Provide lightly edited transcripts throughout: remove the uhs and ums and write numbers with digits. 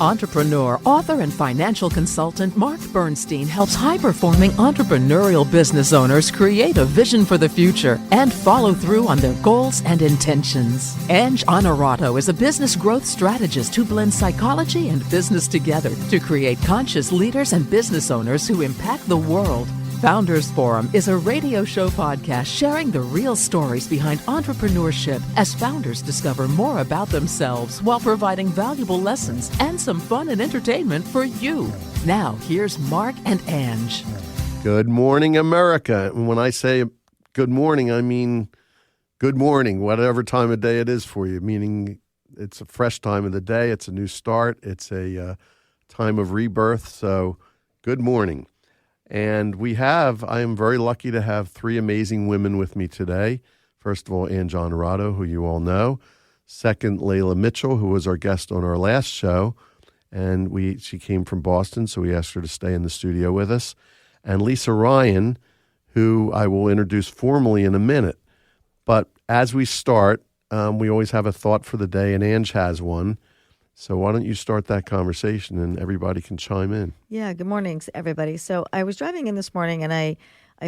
Entrepreneur, author, and financial consultant Mark Bernstein helps high-performing entrepreneurial business owners create a vision for the future and follow through on their goals and intentions. Ange Honorato is a business growth strategist who blends psychology and business together to create conscious leaders and business owners who impact the world. Founders Forum is a radio show podcast sharing the real stories behind entrepreneurship as founders discover more about themselves while providing valuable lessons and some fun and entertainment for you. Now, here's Mark and Ange. Good morning, America. And when I say good morning, I mean good morning, whatever time of day it is for you, meaning it's a fresh time of the day, it's a new start, it's a time of rebirth. So good morning. And I am very lucky to have three amazing women with me today. First of all, Ange Honorato, who you all know. Second, Leila Mitchell, who was our guest on our last show. And she came from Boston, so we asked her to stay in the studio with us. And Lisa Ryan, who I will introduce formally in a minute. But as we start, we always have a thought for the day, and Ange has one. So why don't you start that conversation and everybody can chime in. Yeah, good morning, everybody. So I was driving in this morning and I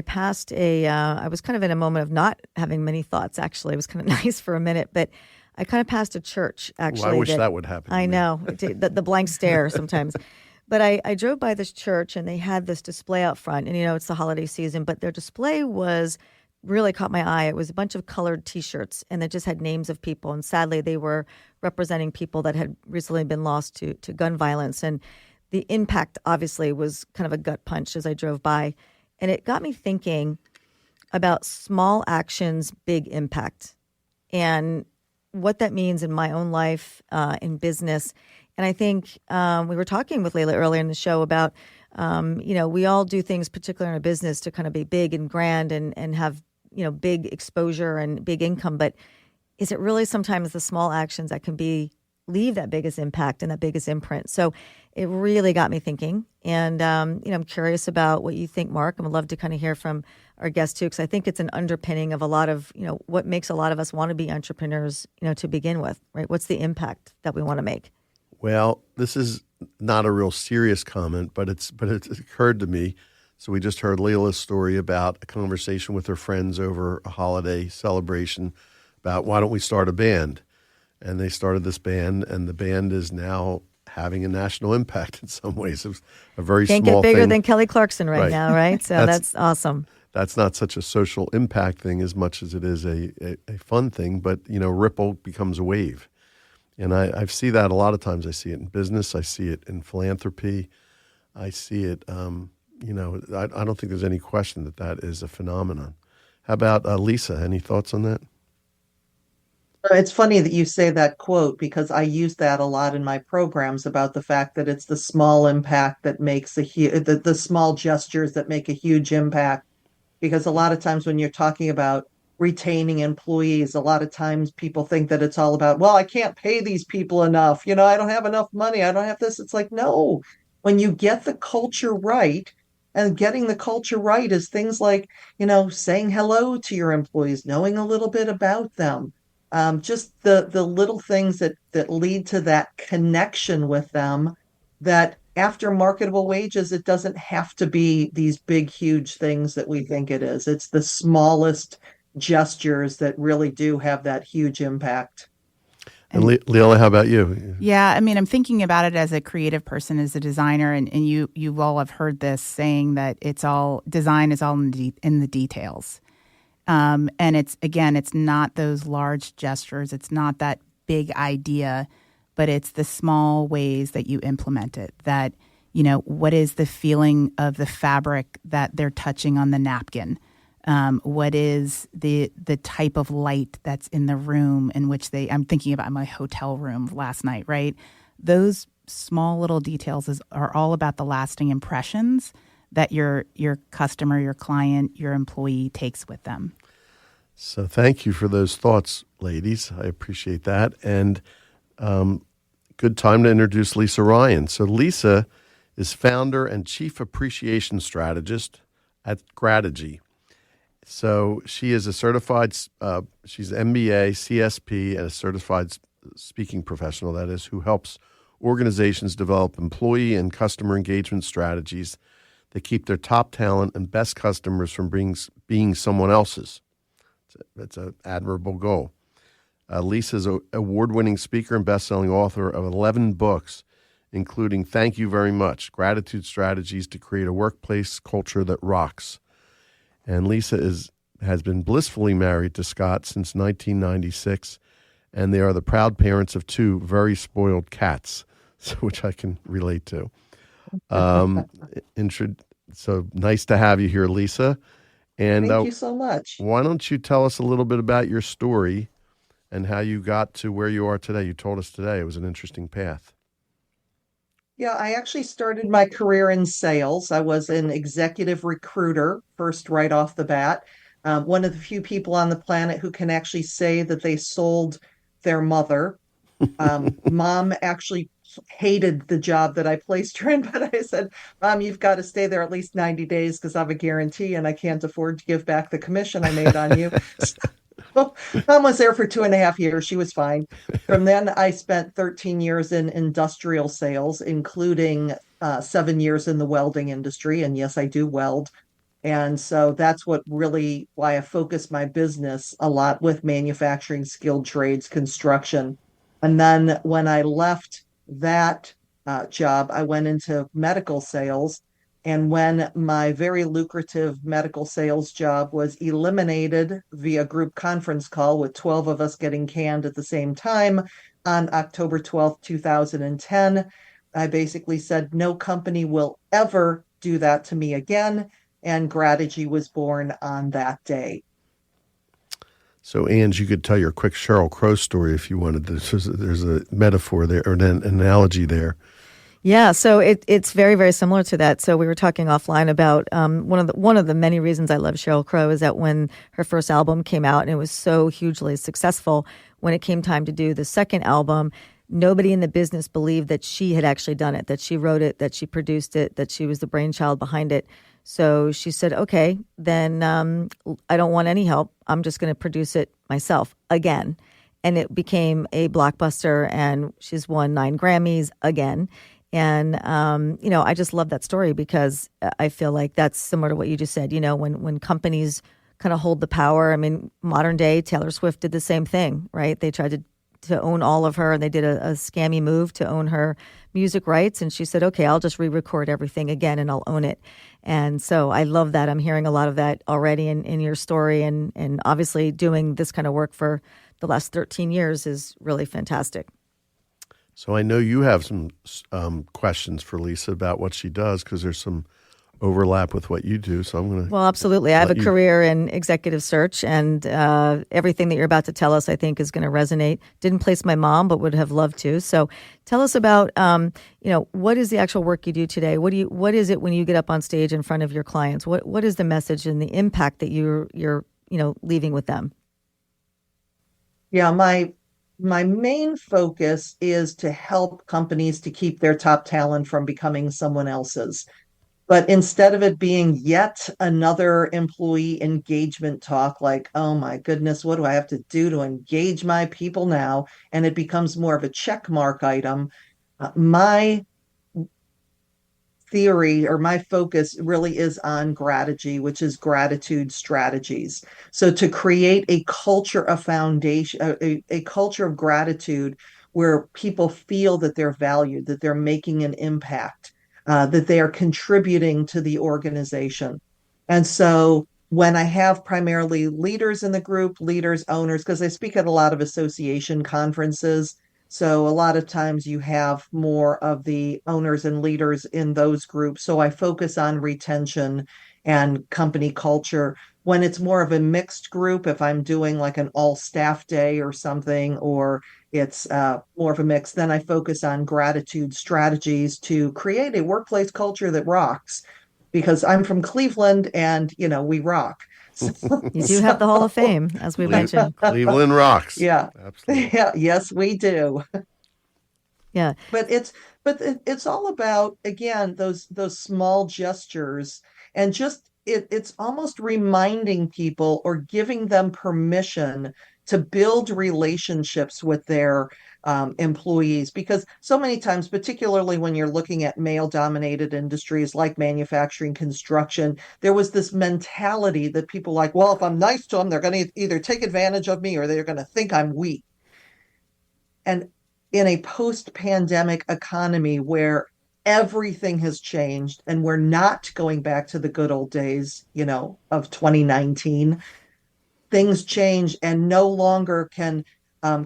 passed I was kind of in a moment of not having many thoughts, actually. It was kind of nice for a minute, but I kind of passed a church, actually. Well, I wish that would happen. I know, the blank stare sometimes. But I drove by this church and they had this display out front. And, it's the holiday season, but their display really caught my eye. It was a bunch of colored T-shirts, and they just had names of people. And sadly, they were representing people that had recently been lost to gun violence. And the impact, obviously, was kind of a gut punch as I drove by. And it got me thinking about small actions, big impact, and what that means in my own life, in business. And I think we were talking with Leila earlier in the show about, we all do things, particularly in our business, to kind of be big and grand and have big exposure and big income, but is it really sometimes the small actions that can leave that biggest impact and that biggest imprint? So it really got me thinking. And, I'm curious about what you think, Mark. I would love to kind of hear from our guests too, because I think it's an underpinning of a lot of, what makes a lot of us want to be entrepreneurs, to begin with, right? What's the impact that we want to make? Well, this is not a real serious comment, but it's occurred to me. So we just heard Leila's story about a conversation with her friends over a holiday celebration about why don't we start a band? And they started this band, and the band is now having a national impact in some ways. It's a very small thing. Can't get bigger than Kelly Clarkson right now, right? So that's awesome. That's not such a social impact thing as much as it is a fun thing, but, ripple becomes a wave. And I see that a lot of times. I see it in business. I see it in philanthropy. I see it I don't think there's any question that is a phenomenon. How about Lisa? Any thoughts on that? It's funny that you say that quote because I use that a lot in my programs about the fact that it's the small impact that makes the small gestures that make a huge impact. Because a lot of times when you're talking about retaining employees, a lot of times people think that it's all about, well, I can't pay these people enough. I don't have enough money. I don't have this. It's like, no, when you get the culture right. And getting the culture right is things like, saying hello to your employees, knowing a little bit about them, just the little things that lead to that connection with them, that after marketable wages, it doesn't have to be these big, huge things that we think it is. It's the smallest gestures that really do have that huge impact. And Leila, how about you? Yeah, I'm thinking about it as a creative person, as a designer, and you all have heard this saying that design is all in the details. And it's not those large gestures. It's not that big idea, but it's the small ways that you implement it. That, what is the feeling of the fabric that they're touching on the napkin? What is the type of light that's in the room in which I'm thinking about my hotel room last night, right? Those small little details are all about the lasting impressions that your customer, your client, your employee takes with them. So thank you for those thoughts, ladies. I appreciate that. And good time to introduce Lisa Ryan. So Lisa is founder and chief appreciation strategist at Grategy. So she is a certified, she's MBA, CSP, and a certified speaking professional, that is, who helps organizations develop employee and customer engagement strategies that keep their top talent and best customers from being someone else's. It's an admirable goal. Lisa's an award-winning speaker and best-selling author of 11 books, including Thank You Very Much, Gratitude Strategies to Create a Workplace Culture That Rocks. And Lisa has been blissfully married to Scott since 1996, and they are the proud parents of 2 very spoiled cats, which I can relate to. So nice to have you here, Lisa. And Thank you so much. Why don't you tell us a little bit about your story and how you got to where you are today? You told us today it was an interesting path. Yeah, I actually started my career in sales. I was an executive recruiter first, right off the bat. One of the few people on the planet who can actually say that they sold their mother. Mom actually hated the job that I placed her in, but I said, Mom, you've got to stay there at least 90 days because I have a guarantee and I can't afford to give back the commission I made on you. So Mom was there for 2.5 years. She was fine. From then, I spent 13 years in industrial sales, including 7 years in the welding industry. And yes, I do weld. And so that's why I focus my business a lot with manufacturing, skilled trades, construction. And then when I left that job, I went into medical sales. And when my very lucrative medical sales job was eliminated via group conference call with 12 of us getting canned at the same time on October 12th, 2010, I basically said, no company will ever do that to me again. And Gratitude was born on that day. So, Ange, you could tell your quick Sheryl Crow story if you wanted. There's a metaphor there, or an analogy there. Yeah, so it's very, very similar to that. So we were talking offline about one of the many reasons I love Sheryl Crow is that when her first album came out and it was so hugely successful, when it came time to do the second album, nobody in the business believed that she had actually done it, that she wrote it, that she produced it, that she was the brainchild behind it. So she said, okay, then I don't want any help. I'm just going to produce it myself again. And it became a blockbuster, and she's won 9 Grammys again. And, I just love that story because I feel like that's similar to what you just said. When companies kind of hold the power, I mean, modern day Taylor Swift did the same thing, right? They tried to own all of her, and they did a scammy move to own her music rights. And she said, okay, I'll just re-record everything again and I'll own it. And so I love that. I'm hearing a lot of that already in your story. And obviously doing this kind of work for the last 13 years is really fantastic. So I know you have some questions for Lisa about what she does because there's some overlap with what you do. So I'm going to. Well, absolutely. I have a career in executive search, and everything that you're about to tell us, I think, is going to resonate. Didn't place my mom, but would have loved to. So tell us about, what is the actual work you do today? What is it when you get up on stage in front of your clients? What is the message and the impact that you're leaving with them? Yeah, my main focus is to help companies to keep their top talent from becoming someone else's. But instead of it being yet another employee engagement talk, like, oh my goodness, what do I have to do to engage my people now? And it becomes more of a check mark item. My theory or my focus really is on gratitude, which is gratitude strategies. So to create a culture of foundation, a culture of gratitude where people feel that they're valued, that they're making an impact, that they are contributing to the organization. And so when I have primarily leaders in the group, leaders, owners, because I speak at a lot of association conferences, so a lot of times you have more of the owners and leaders in those groups. So I focus on retention and company culture. When it's more of a mixed group, if I'm doing like an all staff day or something, or it's more of a mix, then I focus on gratitude strategies to create a workplace culture that rocks. Because I'm from Cleveland and, we rock. You do have the Hall of Fame, as we mentioned. Cleveland rocks. Yeah. Absolutely. Yeah. Yes, we do. Yeah. But it's all about, again, those small gestures, and just it's almost reminding people or giving them permission to build relationships with their employees, because so many times, particularly when you're looking at male-dominated industries like manufacturing, construction, there was this mentality that people like, well, if I'm nice to them, they're going to either take advantage of me or they're going to think I'm weak. And in a post-pandemic economy where everything has changed and we're not going back to the good old days, of 2019, things change, and no longer can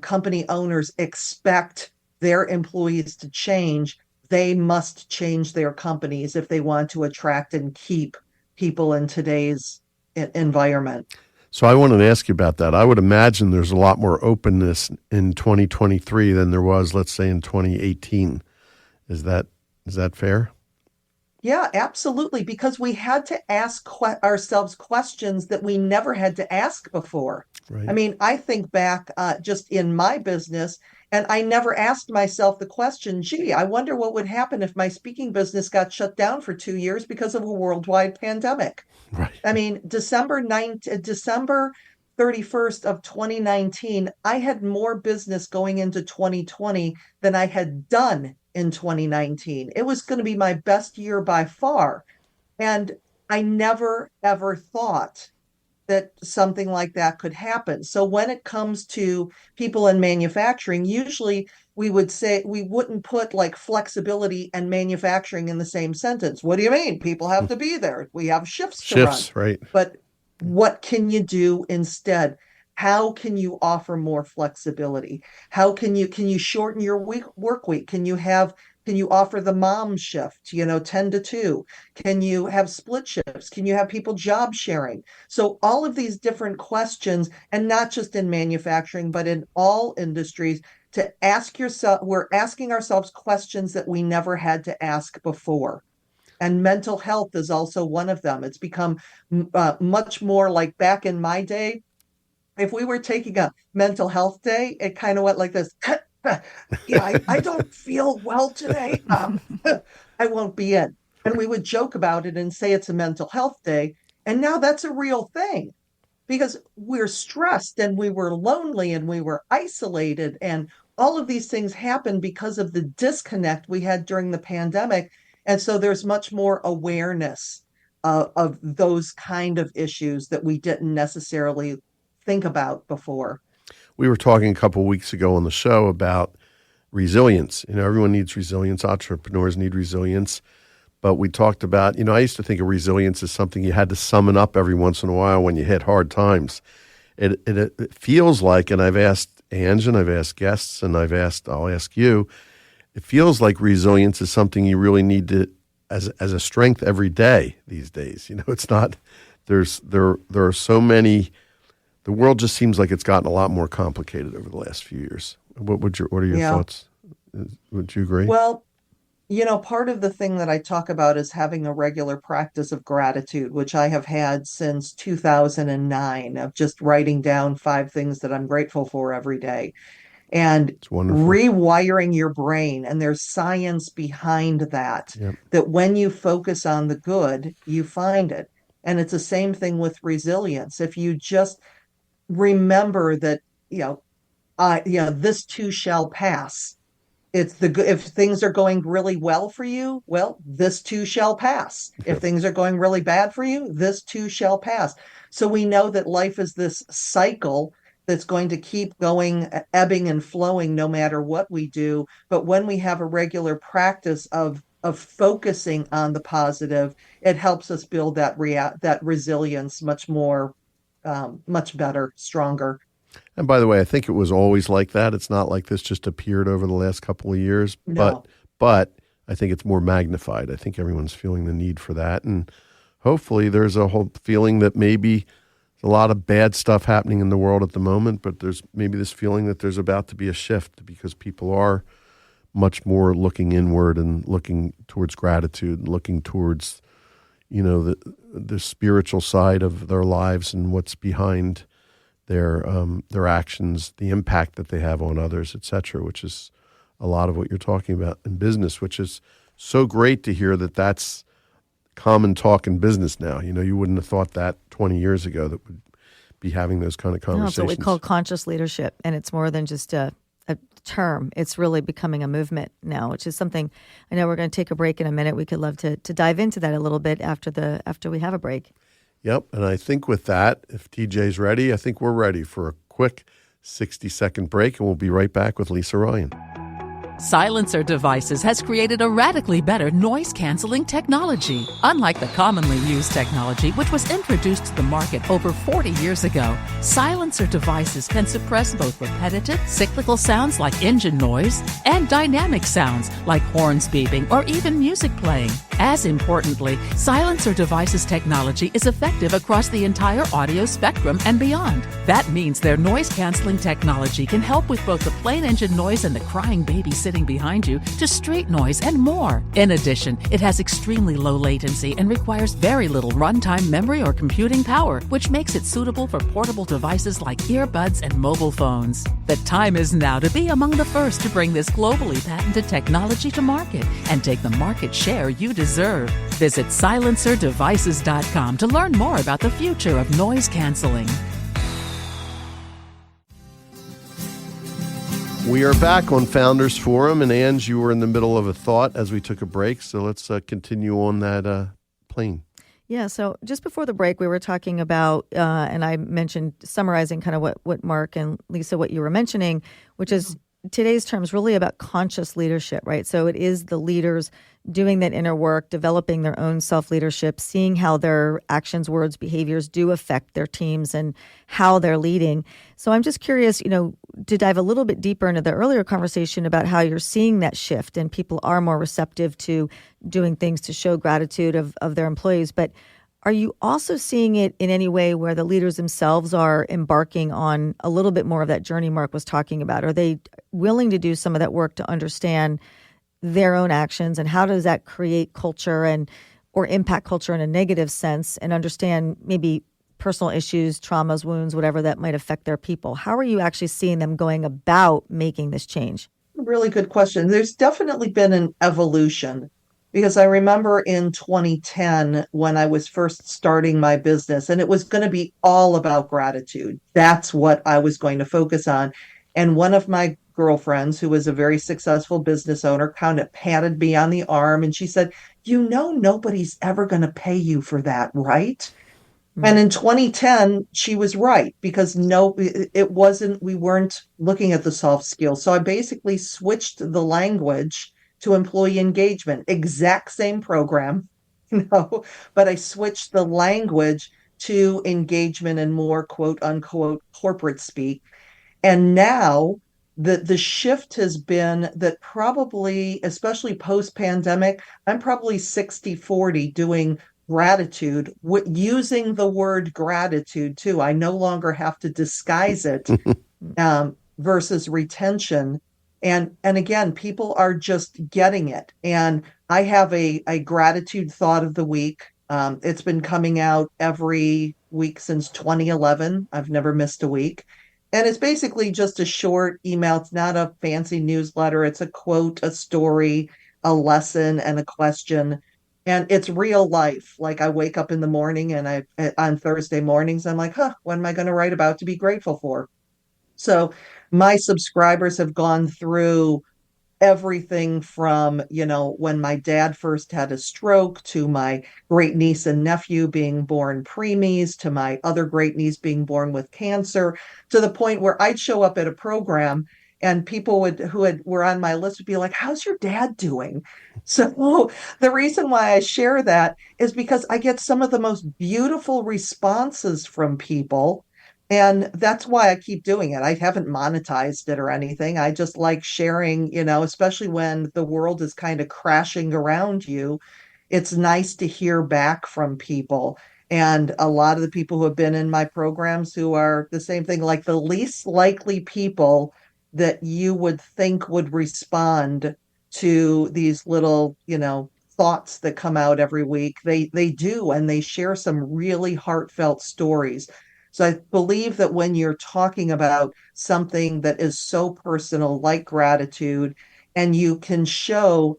company owners expect their employees to change. They must change their companies if they want to attract and keep people in today's environment. So I wanted to ask you about that. I would imagine there's a lot more openness in 2023 than there was, let's say, in 2018. Is that fair? Yeah, absolutely. Because we had to ask ourselves questions that we never had to ask before. Right. I mean, I think back just in my business, and I never asked myself the question, gee, I wonder what would happen if my speaking business got shut down for 2 years because of a worldwide pandemic. Right. I mean, December 31st of 2019, I had more business going into 2020 than I had done in 2019. It was going to be my best year by far. And I never, ever thought that something like that could happen. So when it comes to people in manufacturing, usually we would say we wouldn't put like flexibility and manufacturing in the same sentence. What do you mean? People have to be there. We have shifts to run. Right. But what can you do instead? How can you offer more flexibility? How can you shorten your work week? Can you offer the mom shift, 10 to 2? Can you have split shifts? Can you have people job sharing? So all of these different questions, and not just in manufacturing, but in all industries, to ask yourself, we're asking ourselves questions that we never had to ask before. And mental health is also one of them. It's become much more like back in my day. If we were taking a mental health day, it kind of went like this. Yeah, I don't feel well today. I won't be in. And we would joke about it and say it's a mental health day. And now that's a real thing because we're stressed and we were lonely and we were isolated. And all of these things happened because of the disconnect we had during the pandemic. And so there's much more awareness of those kind of issues that we didn't necessarily think about before. We were talking a couple of weeks ago on the show about resilience. Everyone needs resilience. Entrepreneurs need resilience. But we talked about, I used to think of resilience as something you had to summon up every once in a while when you hit hard times. It feels like, and I've asked Ange and I've asked guests and I'll ask you, it feels like resilience is something you really need to, as a strength every day these days. It's not, there are so many. The world just seems like it's gotten a lot more complicated over the last few years. What are your thoughts? Would you agree? Well, part of the thing that I talk about is having a regular practice of gratitude, which I have had since 2009, of just writing down 5 things that I'm grateful for every day and rewiring your brain. And there's science behind that, that when you focus on the good, you find it. And it's the same thing with resilience. If you just remember that, this too shall pass. It's if things are going really well for you, well, this too shall pass. If things are going really bad for you, this too shall pass. So we know that life is this cycle that's going to keep going, ebbing and flowing no matter what we do. But when we have a regular practice of focusing on the positive, it helps us build that resilience much more, much better, stronger. And by the way, I think it was always like that. It's not like this just appeared over the last couple of years, No. but I think it's more magnified. I think everyone's feeling the need for that. And hopefully there's a whole feeling that maybe a lot of bad stuff happening in the world at the moment, but there's maybe this feeling that there's about to be a shift because people are much more looking inward and looking towards gratitude and looking towards, the spiritual side of their lives and what's behind their actions, the impact that they have on others, et cetera, which is a lot of what you're talking about in business, which is so great to hear that that's common talk in business now. You wouldn't have thought that 20 years ago that would be having those kind of conversations. No, it's what we call conscious leadership, and it's more than just a term. It's really becoming a movement now, which is something I know we're going to take a break in a minute. We could love to dive into that a little bit after we have a break. Yep. And I think with that, if TJ's ready, I think we're ready for a quick 60-second break, and we'll be right back with Lisa Ryan. Silencer Devices has created a radically better noise-canceling technology. Unlike the commonly used technology, which was introduced to the market over 40 years ago, Silencer Devices can suppress both repetitive, cyclical sounds like engine noise and dynamic sounds like horns beeping or even music playing. As importantly, Silencer Devices technology is effective across the entire audio spectrum and beyond. That means their noise-canceling technology can help with both the plain engine noise and the crying baby sitting behind you to street noise and more. In addition, it has extremely low latency and requires very little runtime memory or computing power, which makes it suitable for portable devices like earbuds and mobile phones. The time is now to be among the first to bring this globally patented technology to market and take the market share you deserve. Visit silencerdevices.com to learn more about the future of noise canceling. We are back on Founders Forum, and Ange, you were in the middle of a thought as we took a break, so let's continue on that plane. Yeah, so just before the break, we were talking about, and I mentioned summarizing kind of what Mark and Lisa, what you were mentioning, which is today's term is really about conscious leadership, right? So it is the leaders doing that inner work, developing their own self-leadership, seeing how their actions, words, behaviors do affect their teams and how they're leading. So I'm just curious, to dive a little bit deeper into the earlier conversation about how you're seeing that shift and people are more receptive to doing things to show gratitude of their employees. But are you also seeing it in any way where the leaders themselves are embarking on a little bit more of that journey Mark was talking about? Are they willing to do some of that work to understand their own actions and how does that create culture or impact culture in a negative sense and understand maybe personal issues, traumas, wounds, whatever that might affect their people? How are you actually seeing them going about making this change? Really good question. There's definitely been an evolution because I remember in 2010 when I was first starting my business and it was going to be all about gratitude. That's what I was going to focus on. And one of my girlfriends, who was a very successful business owner, kind of patted me on the arm and she said, nobody's ever going to pay you for that, right? And in 2010, she was right because we weren't looking at the soft skills. So I basically switched the language to employee engagement, exact same program, but I switched the language to engagement and more quote unquote corporate speak. And now the shift has been that probably, especially post-pandemic, I'm probably 60-40 doing gratitude, using the word gratitude too. I no longer have to disguise it versus retention. And again, people are just getting it. And I have a gratitude thought of the week. It's been coming out every week since 2011. I've never missed a week. And it's basically just a short email. It's not a fancy newsletter. It's a quote, a story, a lesson, and a question. And it's real life. Like I wake up in the morning and on Thursday mornings, I'm like, what am I going to write about to be grateful for? So my subscribers have gone through everything from, when my dad first had a stroke to my great niece and nephew being born preemies to my other great niece being born with cancer, to the point where I'd show up at a program and people were on my list would be like, how's your dad doing? So the reason why I share that is because I get some of the most beautiful responses from people. And that's why I keep doing it. I haven't monetized it or anything. I just like sharing, especially when the world is kind of crashing around you. It's nice to hear back from people. And a lot of the people who have been in my programs who are the same thing, like the least likely people that you would think would respond to these little, thoughts that come out every week. They do, and they share some really heartfelt stories. So I believe that when you're talking about something that is so personal, like gratitude, and you can show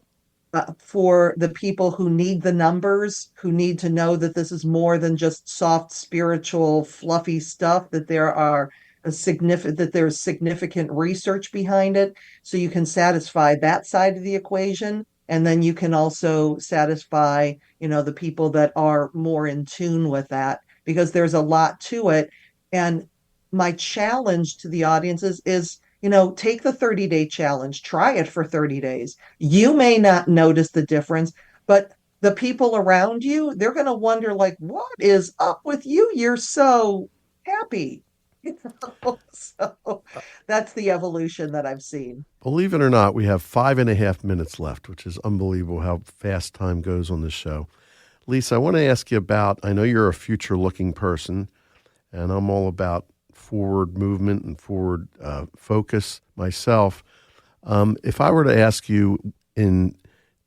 for the people who need the numbers, who need to know that this is more than just soft, spiritual, fluffy stuff, that there are that there's significant research behind it. So you can satisfy that side of the equation. And then you can also satisfy, the people that are more in tune with that, because there's a lot to it. And my challenge to the audience is, take the 30-day challenge, try it for 30 days. You may not notice the difference, but the people around you, they're going to wonder, like, what is up with you? You're so happy. So that's the evolution that I've seen. Believe it or not, we have 5.5 minutes left, which is unbelievable how fast time goes on this show. Lisa, I want to ask you about, I know you're a future-looking person, and I'm all about forward movement and forward focus myself. If I were to ask you in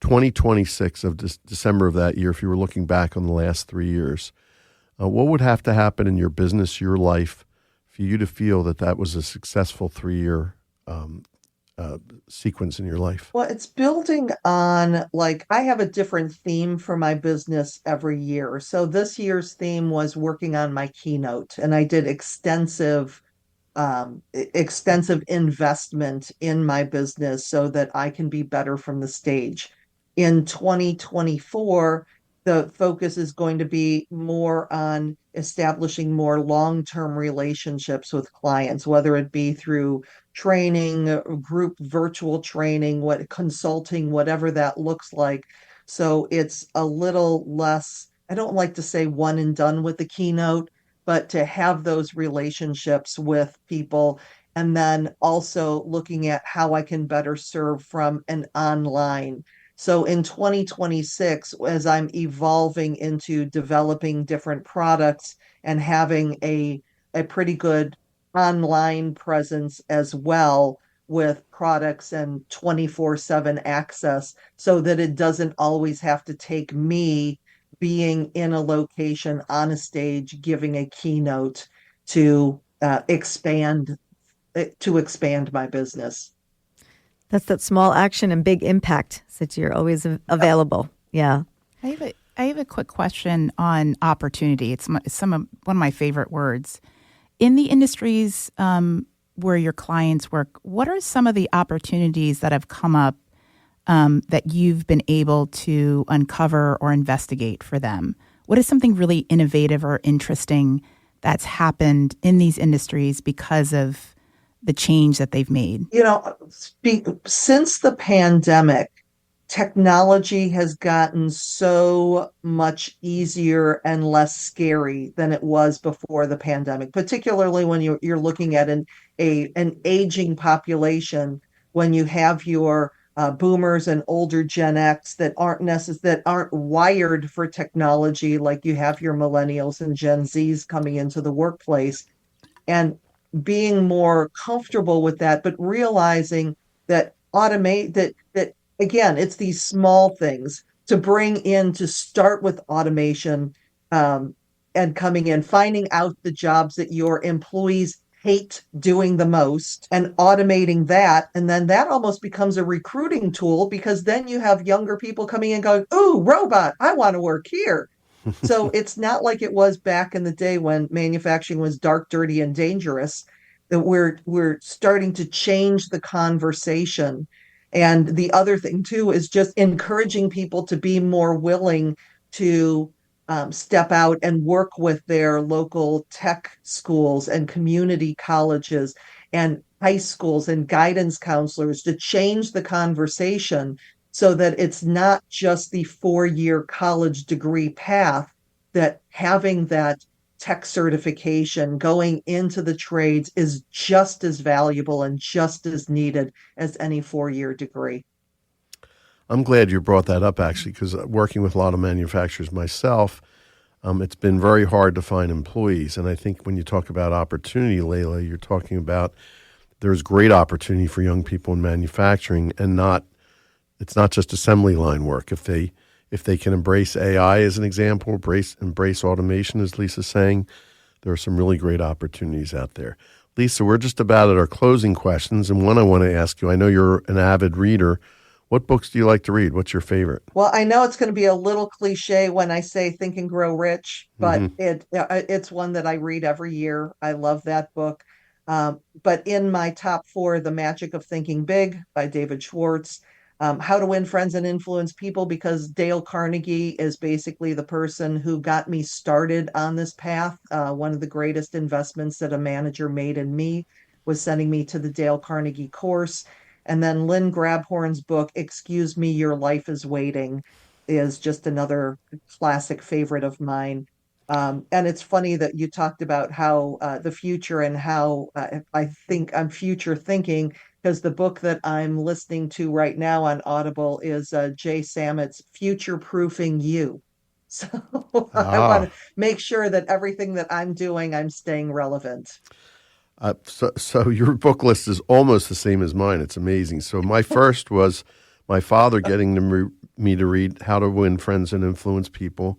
2026 of December of that year, if you were looking back on the last 3 years, what would have to happen in your business, your life, for you to feel that that was a successful 3-year sequence in your life? Well, it's building on, like, I have a different theme for my business every year. So this year's theme was working on my keynote, and I did extensive investment in my business so that I can be better from the stage. In 2024, the focus is going to be more on establishing more long-term relationships with clients, whether it be through training, group virtual training, what consulting, whatever that looks like. So it's a little less, I don't like to say one and done with the keynote, but to have those relationships with people, and then also looking at how I can better serve from an online. So in 2026, as I'm evolving into developing different products and having a pretty good online presence as well, with products and 24/7 access, so that it doesn't always have to take me being in a location on a stage giving a keynote to expand my business. That's that small action and big impact, since you're always available. Yeah. I have a quick question on opportunity. It's one of my favorite words. In the industries where your clients work, what are some of the opportunities that have come up that you've been able to uncover or investigate for them? What is something really innovative or interesting that's happened in these industries because of the change that they've made? Since the pandemic, technology has gotten so much easier and less scary than it was before the pandemic, particularly when you're looking at an aging population, when you have your boomers and older Gen X that aren't wired for technology, like you have your millennials and Gen Zs coming into the workplace, and being more comfortable with that, but realizing that that again, it's these small things to bring in, to start with automation, and coming in, finding out the jobs that your employees hate doing the most and automating that. And then that almost becomes a recruiting tool, because then you have younger people coming in going, "Ooh, robot, I want to work here." So it's not like it was back in the day when manufacturing was dark, dirty, and dangerous. That we're starting to change the conversation. And the other thing too is just encouraging people to be more willing to step out and work with their local tech schools and community colleges and high schools and guidance counselors, to change the conversation so that it's not just the 4-year college degree path, that having that tech certification going into the trades is just as valuable and just as needed as any 4-year degree. I'm glad you brought that up, actually, because working with a lot of manufacturers myself, it's been very hard to find employees. And I think when you talk about opportunity, Leila, you're talking about there's great opportunity for young people in manufacturing, and it's not just assembly line work. If they can embrace AI as an example, embrace automation, as Lisa's saying, there are some really great opportunities out there. Lisa, we're just about at our closing questions, and one I want to ask you, I know you're an avid reader. What books do you like to read? What's your favorite? Well, I know it's going to be a little cliche when I say Think and Grow Rich, but it's one that I read every year. I love that book. But in my top four, The Magic of Thinking Big by David Schwartz, How to Win Friends and Influence People, because Dale Carnegie is basically the person who got me started on this path. One of the greatest investments that a manager made in me was sending me to the Dale Carnegie course. And then Lynn Grabhorn's book, Excuse Me, Your Life is Waiting, is just another classic favorite of mine. And it's funny that you talked about how the future and how I think I'm future thinking, because the book that I'm listening to right now on Audible is Jay Samet's Future Proofing You. So I want Ah. to make sure that everything that I'm doing, I'm staying relevant. So your book list is almost the same as mine. It's amazing. So my first was my father getting me to read How to Win Friends and Influence People,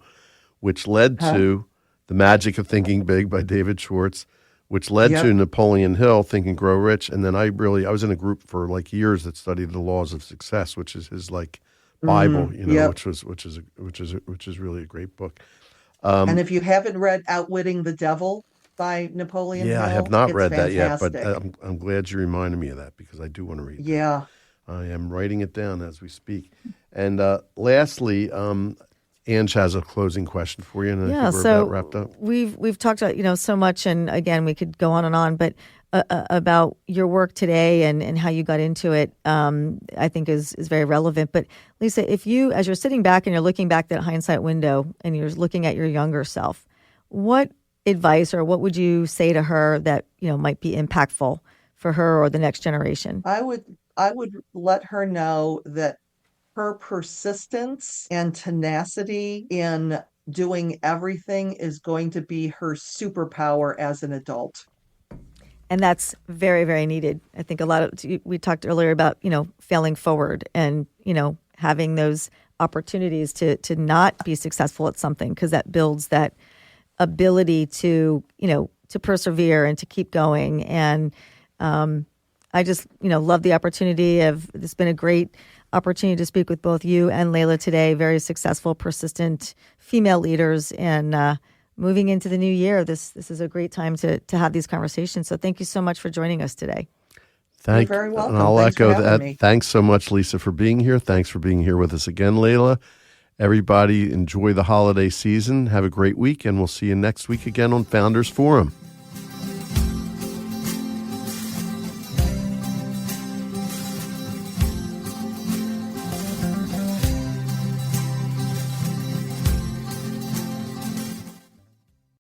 which led Huh? to The Magic of Thinking Big by David Schwartz, which led to Yep. Napoleon Hill, Think and Grow Rich. And then I was in a group for like years that studied the laws of success, which is his like Bible, Yep. which is really a great book. And if you haven't read Outwitting the Devil by Napoleon Yeah, I have Hill, not it's read that yet, but fantastic. I'm glad you reminded me of that because I do want to read that. Yeah. I am writing it down as we speak. And lastly, Ange has a closing question for you, and I Yeah, think we're so about wrapped up. we've talked about so much, and again we could go on and on, but about your work today and how you got into it, I think is very relevant. But Lisa, if you, as you're sitting back and you're looking back that hindsight window and you're looking at your younger self, what advice or what would you say to her that might be impactful for her or the next generation? I would let her know that her persistence and tenacity in doing everything is going to be her superpower as an adult. And that's very, very needed. I think a lot of, we talked earlier about, failing forward and, having those opportunities to not be successful at something, because that builds that ability to, to persevere and to keep going. And I just, love the opportunity it's been a great opportunity to speak with both you and Leila today. Very successful, persistent female leaders, and moving into the new year, this is a great time to have these conversations. So thank you so much for joining us today. You're very welcome. And I'll Thanks for echo having that. me. Thanks so much, Lisa, for being here. Thanks for being here with us again, Leila. Everybody, enjoy the holiday season. Have a great week, and we'll see you next week again on Founders Forum.